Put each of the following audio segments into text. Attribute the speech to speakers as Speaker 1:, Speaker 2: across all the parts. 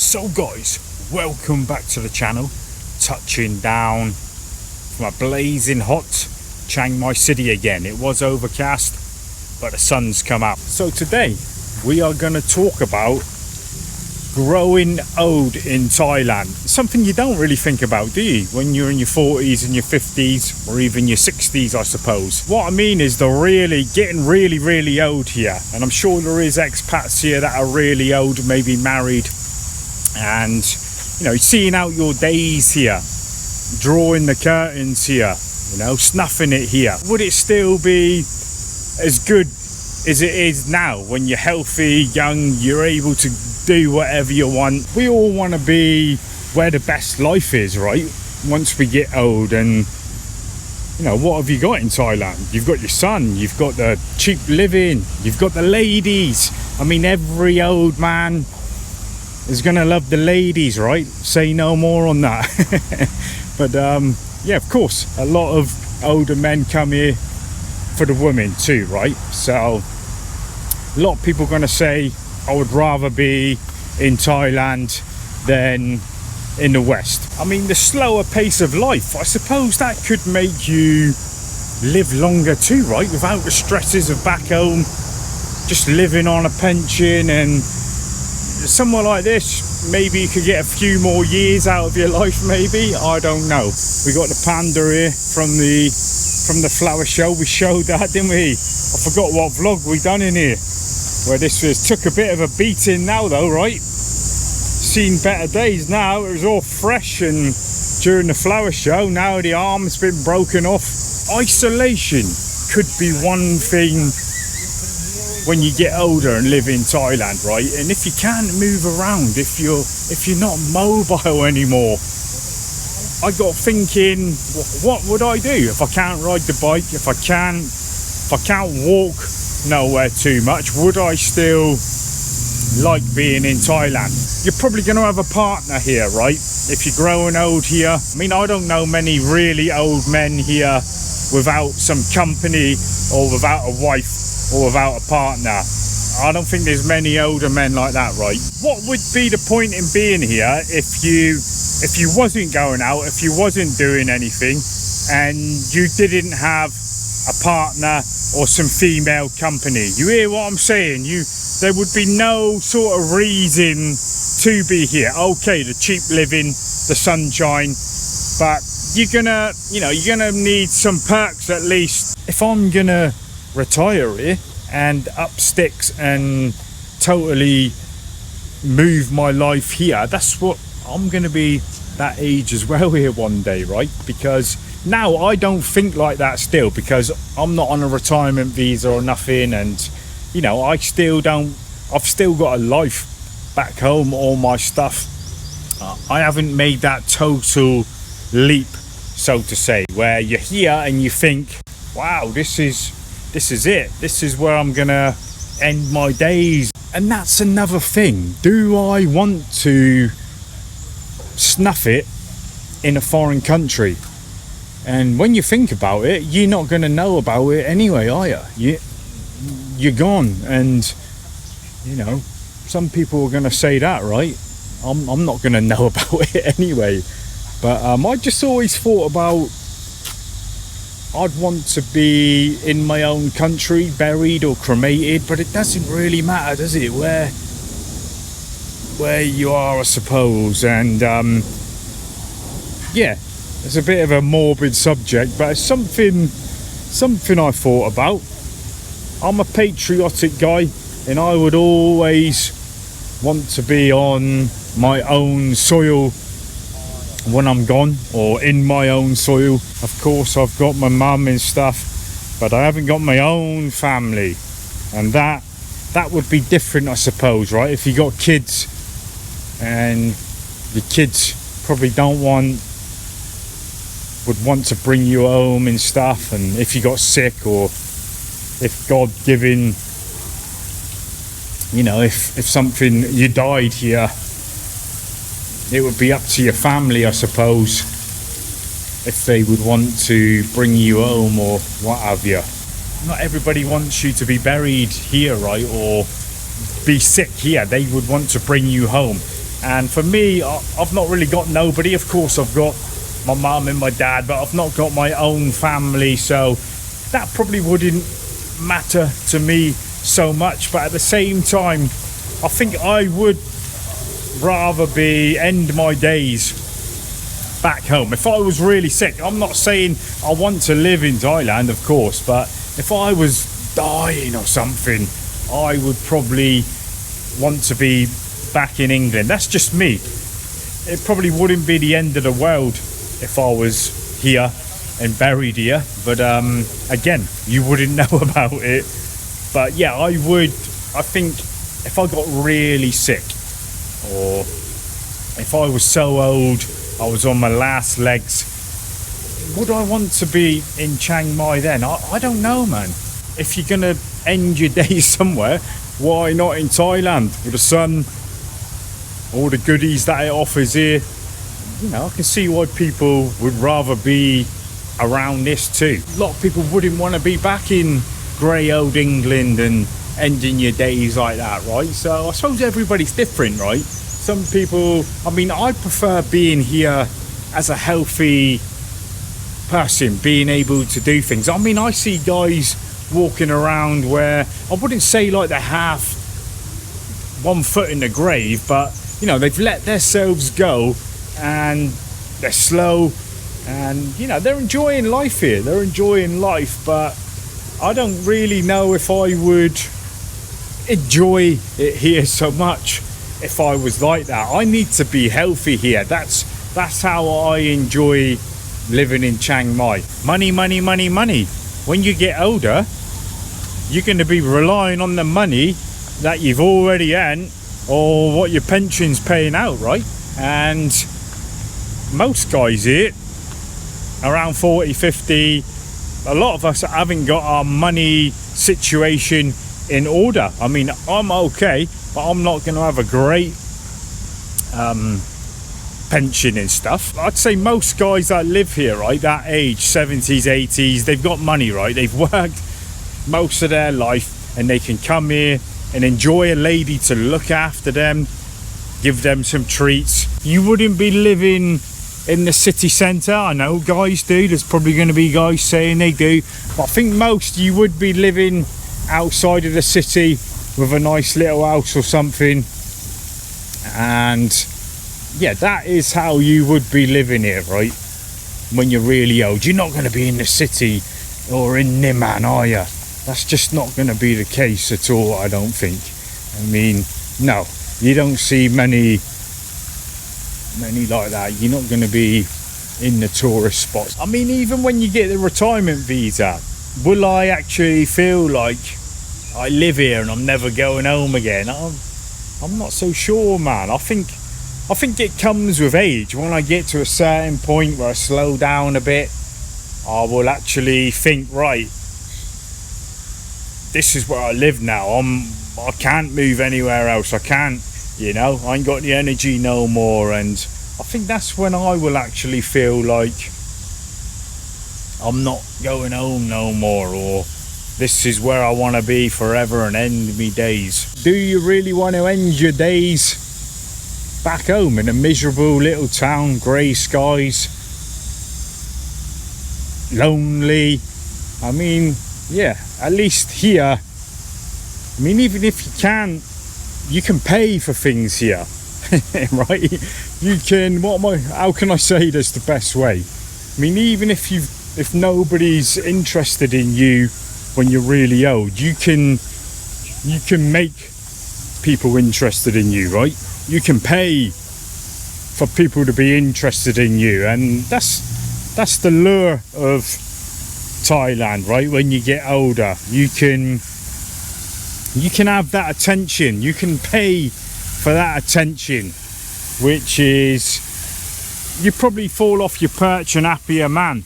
Speaker 1: So guys, welcome back to the channel. Touching down from a blazing hot Chiang Mai city again. It was overcast, but the sun's come out. So today we are going to talk about growing old in Thailand. Something you don't really think about, do you, when you're in your 40s and your 50s or even your 60s, I suppose. What I mean is they're getting really old here, and I'm sure there is expats here that are really old, maybe married, and seeing out your days here, drawing the curtains here, snuffing it here. Would it still be as good as it is now when you're healthy, young, you're able to do whatever you want? We all want to be where the best life is, right? Once we get old. And what have you got in Thailand? You've got your sun, you've got the cheap living, you've got the ladies. I mean, every old man is gonna love the ladies, right? Say no more on that. But yeah, of course, a lot of older men come here for the women too, right? So a lot of people are gonna say, I would rather be in Thailand than in the West. I mean, the slower pace of life, I suppose that could make you live longer too, right? Without the stresses of back home, just living on a pension. And somewhere like this, maybe you could get a few more years out of your life, maybe. I don't know. We got the panda here from the flower show. We showed that, didn't we? I forgot what vlog we done in here, where this took a bit of a beating now though, right? Seen better days now. It was all fresh and during the flower show. Now the arm's been broken off. Isolation could be one thing when you get older and live in Thailand, right? And if you can't move around, if you're not mobile anymore, I got thinking, what would I do if I can't ride the bike, if I can't walk nowhere too much? Would I still like being in Thailand? You're probably going to have a partner here, right? If you're growing old here. I mean, I don't know many really old men here without some company or without a wife or without a partner. I don't think there's many older men like that, right? What would be the point in being here if you wasn't going out, if you wasn't doing anything, and you didn't have a partner or some female company? You hear what I'm saying? There would be no sort of reason to be here. Okay, the cheap living, the sunshine, but you're gonna need some perks at least. If I'm gonna retire here and up sticks and totally move my life here, that's what I'm gonna be, that age as well here one day, right? Because now I don't think like that still, because I'm not on a retirement visa or nothing, and I've still got a life back home, all my stuff. I haven't made that total leap, so to say, where you're here and you think, wow, this is it, this is where I'm gonna end my days. And that's another thing. Do I want to snuff it in a foreign country? And when you think about it, you're not going to know about it anyway, are you? You're gone. And some people are going to say that, right? I'm not going to know about it anyway. But I just always thought about, I'd want to be in my own country, buried or cremated, but it doesn't really matter, does it, where you are, I suppose. And yeah, it's a bit of a morbid subject, but it's something I thought about. I'm a patriotic guy, and I would always want to be on my own soil when I'm gone, or in my own soil. Of course, I've got my mum and stuff, but I haven't got my own family, and that would be different, I suppose, right? If you got kids and your kids probably would want to bring you home and stuff, and if you got sick, or if God given, if something, you died here, it would be up to your family, I suppose, if they would want to bring you home or what have you. Not everybody wants you to be buried here, right, or be sick here. They would want to bring you home. And for me, I've not really got nobody. Of course, I've got my mum and my dad, but I've not got my own family, so that probably wouldn't matter to me so much. But at the same time, I think I would rather end my days back home. If I was really sick, I'm not saying I want to live in Thailand, of course, but if I was dying or something, I would probably want to be back in England. That's just me. It probably wouldn't be the end of the world if I was here and buried here, but again, you wouldn't know about it. But yeah, I think if I got really sick, or if I was so old, I was on my last legs, would I want to be in Chiang Mai then? I don't know, man. If you're gonna end your days somewhere, why not in Thailand with the sun, all the goodies that it offers here? You know, I can see why people would rather be around this too. A lot of people wouldn't want to be back in grey old England and ending your days like that, right? So I suppose everybody's different, right? Some people, I mean, I prefer being here as a healthy person, being able to do things. I mean, I see guys walking around where I wouldn't say like they have one foot in the grave, but you know, they've let themselves go and they're slow, and you know, they're enjoying life here. They're enjoying life, but I don't really know if I would enjoy it here so much if I was like that. I need to be healthy here. That's how I enjoy living in Chiang Mai. Money, money, money, money. When you get older, you're going to be relying on the money that you've already earned or what your pension's paying out, right? And most guys here, around 40, 50, a lot of us haven't got our money situation in order. I mean, I'm okay, but I'm not going to have a great pension and stuff. I'd say most guys that live here, right, that age, 70s, 80s, they've got money, right? They've worked most of their life and they can come here and enjoy a lady to look after them, give them some treats. You wouldn't be living in the city centre. I know guys do. There's probably going to be guys saying they do, but I think most you would be living outside of the city with a nice little house or something. And yeah, that is how you would be living here, right? When you're really old, you're not going to be in the city or in Niman, are you? That's just not going to be the case at all, I don't think. I mean, no, you don't see many like that. You're not going to be in the tourist spots. I mean, even when you get the retirement visa, will I actually feel like I live here and I'm never going home again? I'm not so sure, man. I think it comes with age. When I get to a certain point where I slow down a bit, I will actually think, right, this is where I live now. I can't move anywhere else. I can't, you know, I ain't got the energy no more. And I think that's when I will actually feel like I'm not going home no more, or this is where I want to be forever and end me days. Do you really want to end your days back home in a miserable little town, grey skies, lonely? I mean, yeah, at least here, I mean, even if you can pay for things here, right? You can, how can I say this the best way? I mean, even if nobody's interested in you when you're really old, you can make people interested in you, right? You can pay for people to be interested in you, and that's the lure of Thailand, right? When you get older, you can have that attention. You can pay for that attention, which is, you probably fall off your perch an happier man.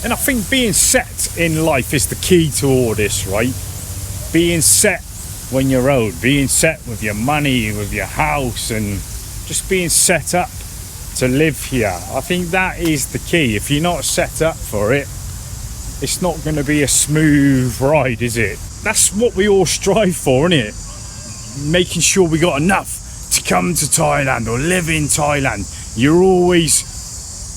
Speaker 1: And I think being set in life is the key to all this, right? Being set when you're old, being set with your money, with your house, and just being set up to live here. I think that is the key. If you're not set up for it, it's not going to be a smooth ride, is it? That's what we all strive for, isn't it? Making sure we got enough to come to Thailand or live in Thailand, you're always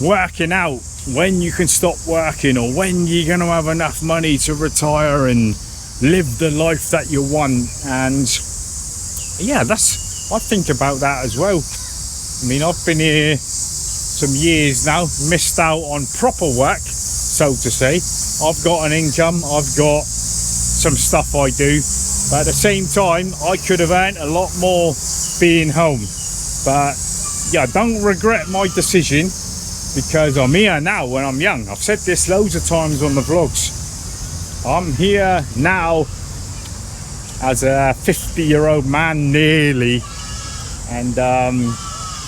Speaker 1: working out when you can stop working or when you're going to have enough money to retire and live the life that you want. And yeah, I think about that as well. I mean, I've been here some years now, missed out on proper work, so to say. I've got an income, I've got some stuff I do, but at the same time I could have earned a lot more being home. But yeah, I don't regret my decision, because I'm here now when I'm young. I've said this loads of times on the vlogs. I'm here now as a 50-year-old man nearly, and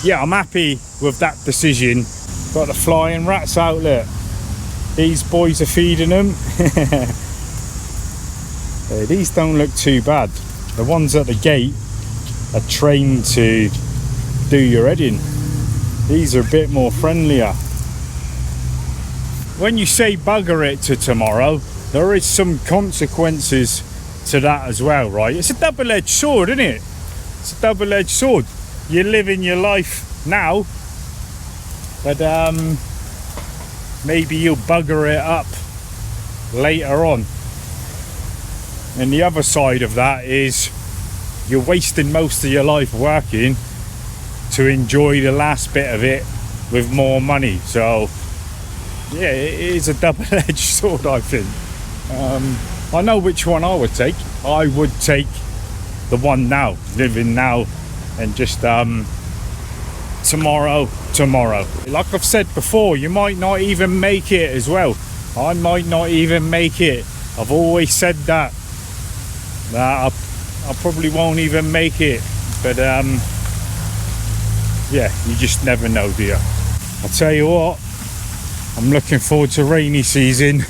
Speaker 1: yeah, I'm happy with that decision. Got the flying rats out there. These boys are feeding them. These don't look too bad. The ones at the gate are trained to do your head in. These are a bit more friendlier. When you say bugger it to tomorrow, there is some consequences to that as well, right? It's a double-edged sword, isn't it? It's a double-edged sword. You're living your life now, but maybe you'll bugger it up later on. And the other side of that is you're wasting most of your life working to enjoy the last bit of it with more money. So yeah, it is a double-edged sword, I think. I know which one I would take. I would take the one now, living now, and just tomorrow. Like I've said before, you might not even make it as well. I might not even make it. I've always said that I probably won't even make it, but yeah, you just never know, do you? I'll tell you what, I'm looking forward to rainy season.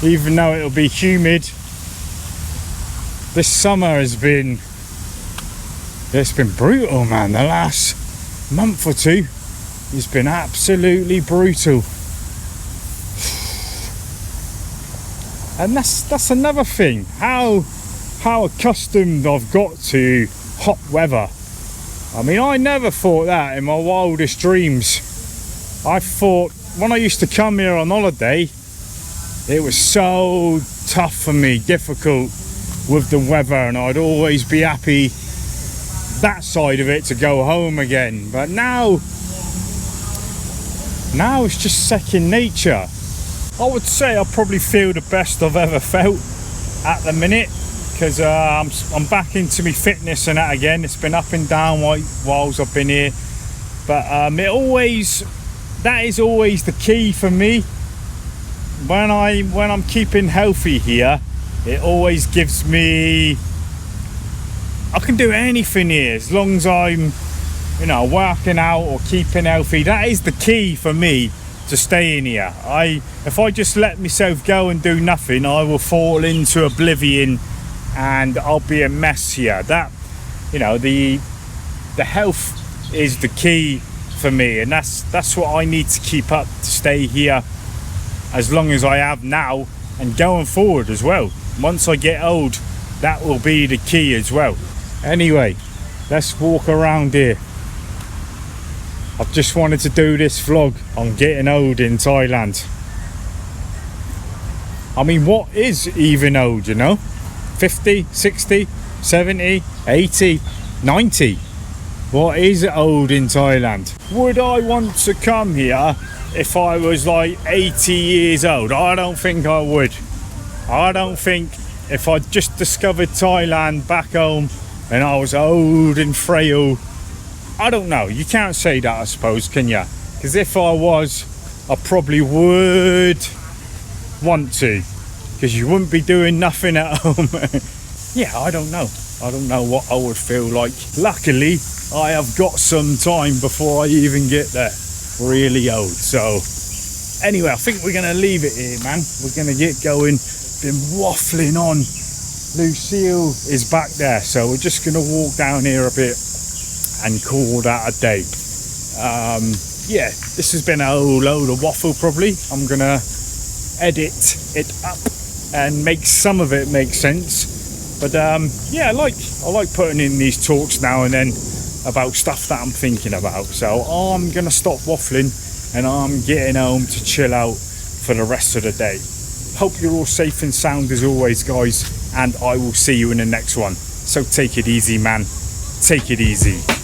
Speaker 1: Even though it'll be humid, this summer has been, it's been brutal, man. The last month or two, it's been absolutely brutal. And that's another thing, how accustomed I've got to hot weather. I mean, I never thought that in my wildest dreams. I thought when I used to come here on holiday, it was so tough for me, difficult with the weather, and I'd always be happy that side of it to go home again. But now it's just second nature. I would say I probably feel the best I've ever felt at the minute, because I'm back into my fitness and that again. It's been up and down whilst I've been here, but that is always the key for me. When I'm keeping healthy here, it always gives me, I can do anything here as long as I'm, you know, working out or keeping healthy. That is the key for me to staying here. If I just let myself go and do nothing, I will fall into oblivion and I'll be a mess here. That, you know, the health is the key for me, and that's what I need to keep up to stay here as long as I have now and going forward as well. Once I get old, that will be the key as well. Anyway, let's walk around here. I've just wanted to do this vlog on getting old in Thailand. I mean, what is even old, you know? 50, 60, 70, 80, 90. What is old in Thailand? Would I want to come here if I was like 80 years old? I don't think I would. I don't think, if I just discovered Thailand back home and I was old and frail, I don't know. You can't say that, I suppose, can you? Because if I was, I probably would want to, because you wouldn't be doing nothing at home. Yeah, I don't know. I don't know what I would feel like. Luckily, I have got some time before I even get there. Really old. So anyway, I think we're gonna leave it here, man. We're gonna get going. Been waffling on. Lucille is back there, so we're just gonna walk down here a bit and call that a day. Yeah, this has been a whole load of waffle probably. I'm gonna edit it up and make some of it make sense. But yeah, I like putting in these talks now and then, about stuff that I'm thinking about. So I'm gonna stop waffling and I'm getting home to chill out for the rest of the day. Hope you're all safe and sound as always, guys, and I will see you in the next one. So take it easy, man. Take it easy.